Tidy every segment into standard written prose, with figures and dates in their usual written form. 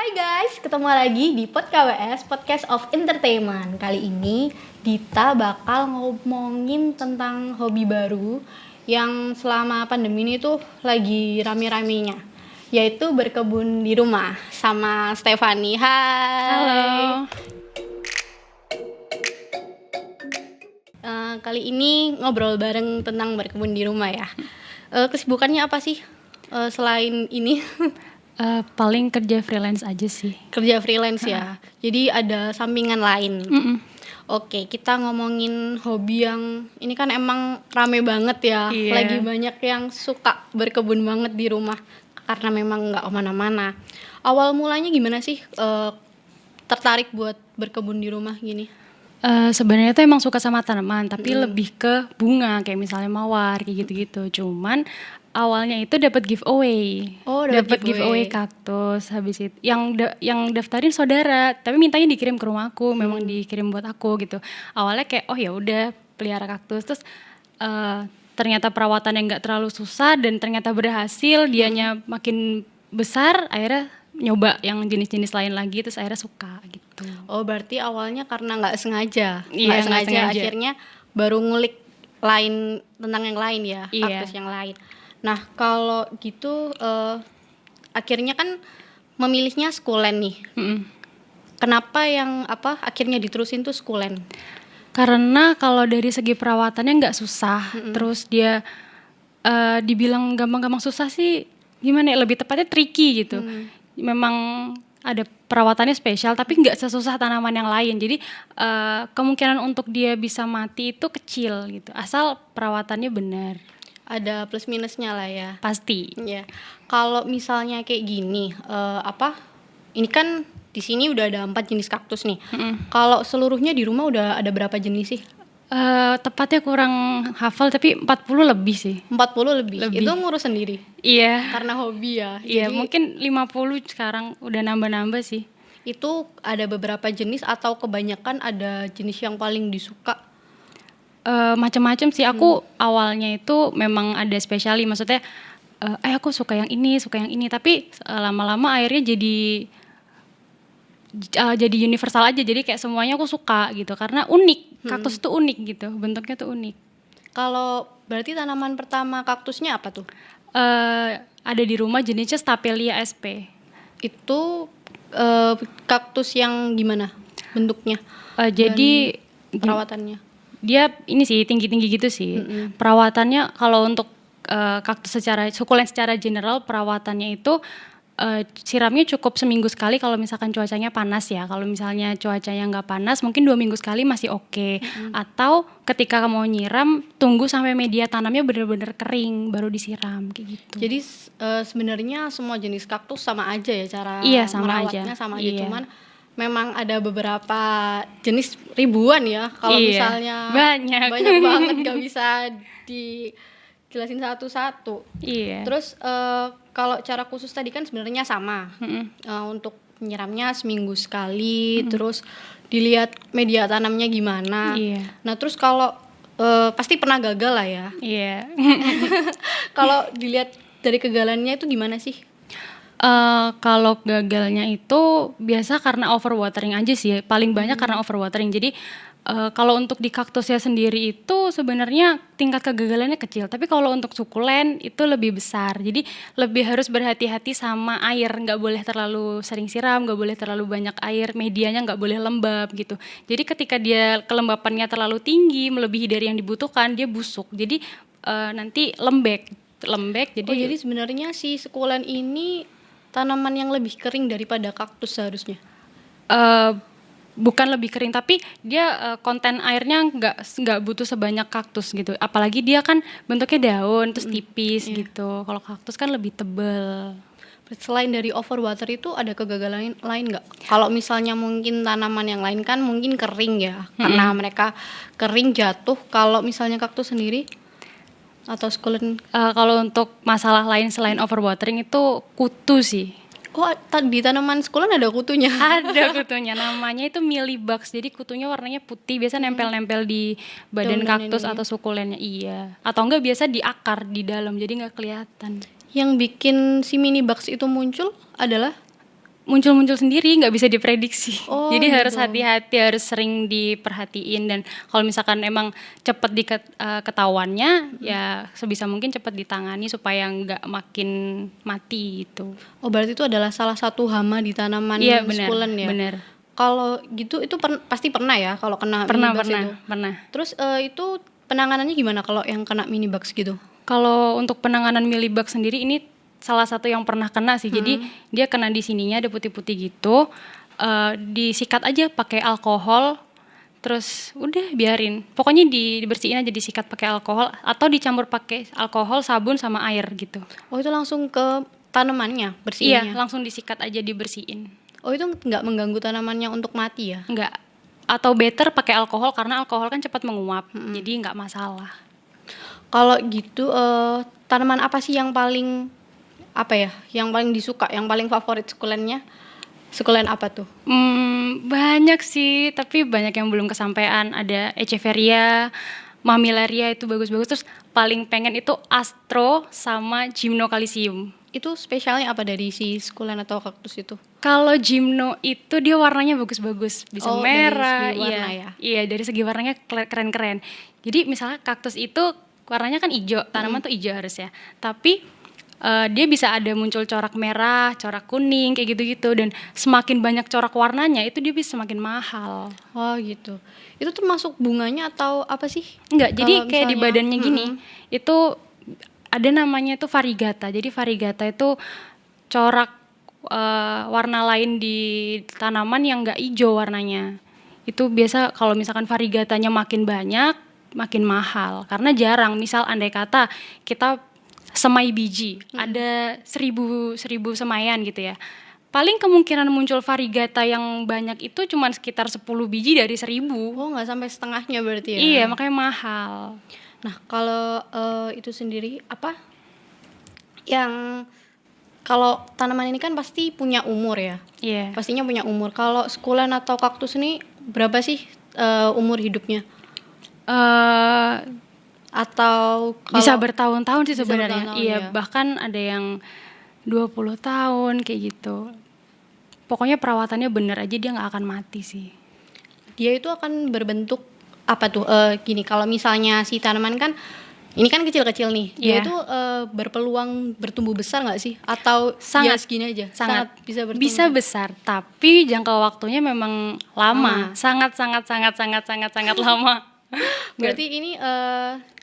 Hai guys, ketemu lagi di KWS, Podcast of Entertainment. Kali ini Dita bakal ngomongin tentang hobi baru yang selama pandemi ini tuh lagi rame-ramenya, yaitu berkebun di rumah sama Stefani. Hai. Halo. Kali ini ngobrol bareng tentang berkebun di rumah ya. Kesibukannya apa sih selain ini? Paling kerja freelance aja sih. Kerja freelance ya. Jadi ada sampingan lain. Mm-mm. Oke, kita ngomongin hobi yang ini kan emang rame banget ya. Iya. Lagi banyak yang suka berkebun banget di rumah karena memang nggak kemana-mana. Awal mulanya gimana sih tertarik buat berkebun di rumah gini? Sebenarnya tuh emang suka sama tanaman, tapi lebih ke bunga kayak misalnya mawar kayak gitu-gitu. Cuman awalnya itu dapat giveaway. Oh, dapat giveaway kaktus. Habis itu yang daftarin saudara, tapi mintanya dikirim ke rumahku, memang dikirim buat aku gitu. Awalnya kayak oh ya udah pelihara kaktus, terus ternyata perawatannya nggak terlalu susah dan ternyata berhasil, dianya makin besar, akhirnya nyoba yang jenis-jenis lain lagi, terus akhirnya suka gitu. Oh, berarti awalnya karena nggak sengaja. Iya, nggak sengaja. Akhirnya baru ngulik lain tentang yang lain ya, Iya. kaktus yang lain. Nah, kalau gitu akhirnya kan memilihnya sukulen nih. Mm-mm. Kenapa yang akhirnya diterusin tuh sukulen? Karena kalau dari segi perawatannya nggak susah, terus dia dibilang gampang-gampang susah sih, gimana ya, lebih tepatnya tricky gitu. Memang ada perawatannya spesial, tapi nggak sesusah tanaman yang lain. Jadi kemungkinan untuk dia bisa mati itu kecil gitu, asal perawatannya benar. Ada plus minusnya lah ya. Pasti. Ya. Kalau misalnya kayak gini, ini kan di sini udah ada 4 jenis kaktus nih. Kalau seluruhnya di rumah udah ada berapa jenis sih? Tepatnya kurang hafal, tapi 40 lebih sih. 40 lebih. Lebih. Itu ngurus sendiri Iya. karena hobi ya. Iya, Jadi mungkin 50 sekarang udah nambah-nambah sih. itu ada beberapa jenis atau kebanyakan ada jenis yang paling disuka? Macam-macam sih. Aku awalnya itu memang ada spesiali, maksudnya aku suka yang ini, tapi lama-lama akhirnya jadi universal aja, jadi kayak semuanya aku suka gitu karena unik. Kaktus itu unik gitu, bentuknya tuh unik. Kalau berarti tanaman pertama kaktusnya apa tuh? Ada di rumah jenisnya Stapelia sp. Itu kaktus yang gimana bentuknya? Jadi Perawatannya? dia ini sih tinggi-tinggi gitu sih. Perawatannya kalau untuk kaktus sukulen secara general, perawatannya itu siramnya cukup seminggu sekali kalau misalkan cuacanya panas ya. Kalau misalnya cuacanya nggak panas, mungkin 2 minggu sekali masih oke. Atau ketika mau nyiram, tunggu sampai media tanamnya benar-benar kering baru disiram kayak gitu. Jadi sebenarnya semua jenis kaktus sama aja ya cara Iya, sama merawatnya aja. sama aja. Iya. Cuman memang ada beberapa jenis ribuan ya. Kalau Iya, misalnya banyak. banget gak bisa dijelasin satu-satu. Iya. Terus kalau cara khusus tadi kan sebenarnya sama. Untuk menyiramnya seminggu sekali, terus dilihat media tanamnya gimana. Iya. Nah, terus kalau pasti pernah gagal lah ya. Iya. Kalau dilihat dari kegagalannya itu gimana sih? Kalau gagalnya itu biasa karena overwatering aja sih, paling banyak karena overwatering. Jadi kalau untuk di kaktusnya sendiri itu sebenarnya tingkat kegagalannya kecil, tapi kalau untuk sukulen itu lebih besar. Jadi lebih harus berhati-hati sama air, nggak boleh terlalu sering siram, nggak boleh terlalu banyak air, medianya nggak boleh lembab gitu. Jadi ketika dia kelembapannya terlalu tinggi, melebihi dari yang dibutuhkan, dia busuk. Jadi nanti lembek. Jadi sebenarnya si sukulen ini tanaman yang lebih kering daripada kaktus seharusnya. Bukan lebih kering, tapi dia konten airnya nggak butuh sebanyak kaktus gitu. Apalagi dia kan bentuknya daun terus tipis gitu. Kalau kaktus kan lebih tebal. Selain dari overwater itu ada kegagalan lain nggak? Kalau misalnya mungkin tanaman yang lain kan mungkin kering ya, karena mereka kering jatuh. Kalau misalnya kaktus sendiri atau sukulen? Kalau untuk masalah lain selain overwatering itu kutu sih. Oh, di tanaman sukulen ada kutunya. Ada kutunya, namanya itu mealybugs. Jadi kutunya warnanya putih, biasa nempel-nempel di badan Daun-daun kaktus ini. atau sukulennya. Iya. Atau enggak biasa di akar di dalam, jadi nggak kelihatan. Yang bikin si mini bugs itu muncul adalah muncul-muncul sendiri, nggak bisa diprediksi. Oh, Jadi harus gitu. hati-hati, harus sering diperhatiin, dan kalau misalkan emang cepet ketahuannya, ya sebisa mungkin cepet ditangani supaya nggak makin mati gitu. Oh, berarti itu adalah salah satu hama di tanaman Iya benar, sukulen ya. benar. Kalau gitu itu pasti pernah ya kalau kena Pernah, mealybugs itu. pernah. Terus itu penanganannya gimana kalau yang kena mealybugs gitu? Kalau untuk penanganan mealybugs sendiri ini salah satu yang pernah kena sih. Jadi dia kena di sininya ada putih-putih gitu. Disikat aja pakai alkohol. Terus udah biarin. Pokoknya dibersihin aja, disikat pakai alkohol atau dicampur pakai alkohol, sabun sama air gitu. Oh, itu langsung ke tanamannya Iya, bersihinnya. langsung disikat aja, dibersihin. Oh, itu nggak mengganggu tanamannya untuk mati ya? Enggak. Atau better pakai alkohol karena alkohol kan cepat menguap. Jadi nggak masalah. Kalau gitu tanaman apa sih yang paling yang paling disuka, yang paling favorit sukulennya? Sukulen apa tuh? Banyak sih, tapi banyak yang belum kesampaian. Ada Echeveria, Mamillaria itu bagus-bagus. Terus paling pengen itu Astro sama Gymnocalycium. Itu spesialnya apa dari si sukulen atau kaktus itu? Kalau Gymno itu dia warnanya bagus-bagus, bisa Oh, dari merah, segi warna ya? Iya, dari segi warnanya keren-keren. Jadi misalnya kaktus itu warnanya kan hijau, tanaman tuh hijau harusnya. Tapi dia bisa ada muncul corak merah, corak kuning, kayak gitu-gitu. Dan semakin banyak corak warnanya, itu dia bisa semakin mahal. Oh, gitu. Itu termasuk bunganya atau apa sih? Enggak, jadi Kalau kayak di misalnya- badannya gini, itu ada namanya itu variegata. Jadi variegata itu corak warna lain di tanaman yang enggak hijau warnanya. Itu biasa kalau misalkan variegatanya makin banyak, makin mahal. Karena jarang, misal andai kata kita semai biji, ada 1000 semaian gitu ya. Paling kemungkinan muncul variegata yang banyak itu cuma sekitar 10 biji dari 1000. Oh, nggak sampai setengahnya berarti ya? Iya, makanya mahal. Nah, kalau itu sendiri apa? Yang kalau tanaman ini kan pasti punya umur ya. Iya. Pastinya punya umur. Kalau sukulen atau kaktus ini berapa sih umur hidupnya? Eh, Atau bisa kalau bertahun-tahun sih bisa sebenarnya. bertahun-tahun, Iya, ya. bahkan ada yang 20 tahun kayak gitu. Pokoknya perawatannya bener aja, dia nggak akan mati sih. dia itu akan berbentuk apa tuh? Gini, kalau misalnya si tanaman kan ini kan kecil-kecil nih. Dia Iya. itu berpeluang bertumbuh besar nggak sih? Atau Sangat, ya segini aja? sangat bisa bertumbuh. bisa besar, tapi jangka waktunya memang lama. Sangat lama. Berarti ini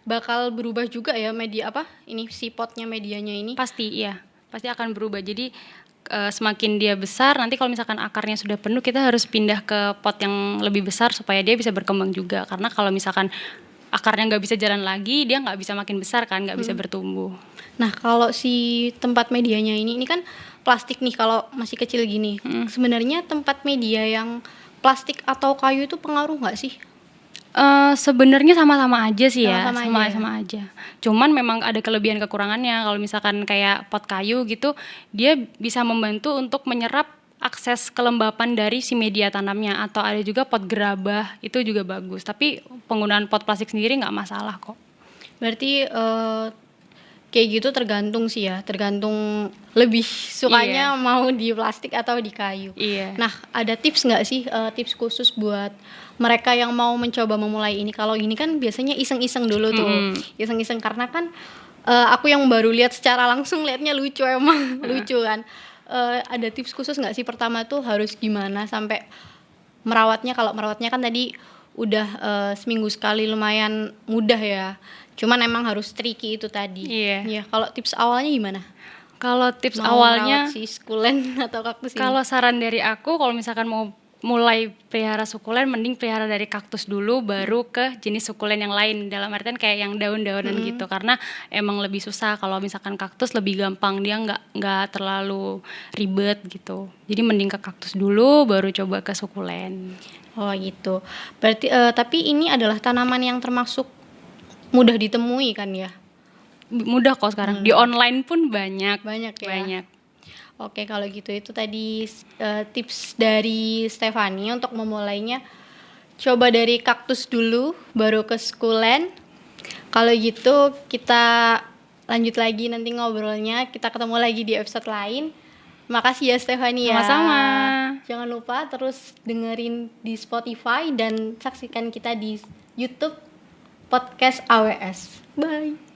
bakal berubah juga ya media apa? Ini si potnya, medianya ini. Pasti iya, pasti akan berubah. Jadi semakin dia besar, nanti kalau misalkan akarnya sudah penuh, kita harus pindah ke pot yang lebih besar supaya dia bisa berkembang juga. Karena kalau misalkan akarnya nggak bisa jalan lagi, dia nggak bisa makin besar kan, nggak bisa bertumbuh. Nah, kalau si tempat medianya ini kan plastik nih kalau masih kecil gini. Sebenarnya tempat media yang plastik atau kayu itu pengaruh nggak sih? Sebenarnya sama-sama aja sih ya, Sama-sama aja ya? sama aja. Cuman memang ada kelebihan kekurangannya. Kalau misalkan kayak pot kayu gitu, dia bisa membantu untuk menyerap akses kelembapan dari si media tanamnya. Atau ada juga pot gerabah, itu juga bagus. Tapi penggunaan pot plastik sendiri nggak masalah kok. Berarti kayak gitu tergantung sih ya, tergantung lebih sukanya mau di plastik atau di kayu. Iya. Nah, ada tips nggak sih, tips khusus buat mereka yang mau mencoba memulai ini? Kalau ini kan biasanya iseng-iseng dulu tuh, iseng-iseng karena kan aku yang baru lihat secara langsung liatnya lucu emang, lucu kan. Ada tips khusus nggak sih pertama tuh harus gimana sampai merawatnya? Kalau merawatnya kan tadi udah seminggu sekali lumayan mudah ya. Cuman emang harus tricky itu tadi. Iya. Ya, kalau tips awalnya gimana? Kalau tips Mau awalnya, merawat si sukulen atau kaktus ini? kalau saran dari aku, kalau misalkan mau mulai pelihara sukulen, mending pelihara dari kaktus dulu, baru ke jenis sukulen yang lain. Dalam artian kayak yang daun-daunan gitu, karena emang lebih susah. Kalau misalkan kaktus lebih gampang, dia nggak terlalu ribet gitu. Jadi mending ke kaktus dulu, baru coba ke sukulen. Oh gitu. Berarti tapi ini adalah tanaman yang termasuk mudah ditemui kan ya? Mudah kok sekarang. Di online pun banyak. Banyak ya? Banyak. Oke, kalau gitu itu tadi tips dari Stefani untuk memulainya. Coba dari kaktus dulu, baru ke sukulen. Kalau gitu kita lanjut lagi nanti ngobrolnya. Kita ketemu lagi di episode lain. Makasih ya Stefania. Sama-sama. Jangan lupa terus dengerin di Spotify dan saksikan kita di YouTube Podcast AWS. Bye.